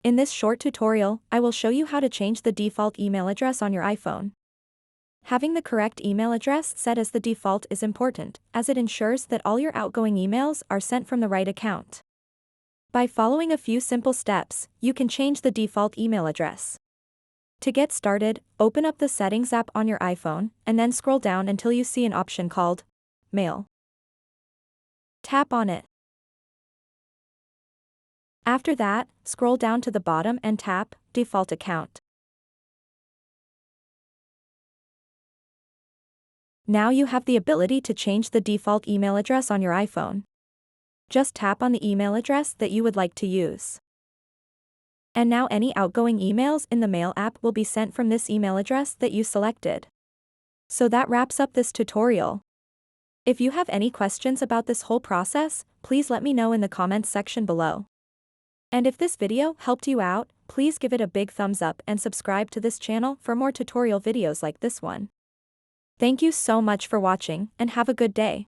In this short tutorial, I will show you how to change the default email address on your iPhone. Having the correct email address set as the default is important, as it ensures that all your outgoing emails are sent from the right account. By following a few simple steps, you can change the default email address. To get started, open up the Settings app on your iPhone, and then scroll down until you see an option called Mail. Tap on it. After that, scroll down to the bottom and tap Default Account. Now you have the ability to change the default email address on your iPhone. Just tap on the email address that you would like to use. And now any outgoing emails in the Mail app will be sent from this email address that you selected. So that wraps up this tutorial. If you have any questions about this whole process, please let me know in the comments section below. And if this video helped you out, please give it a big thumbs up and subscribe to this channel for more tutorial videos like this one. Thank you so much for watching and have a good day.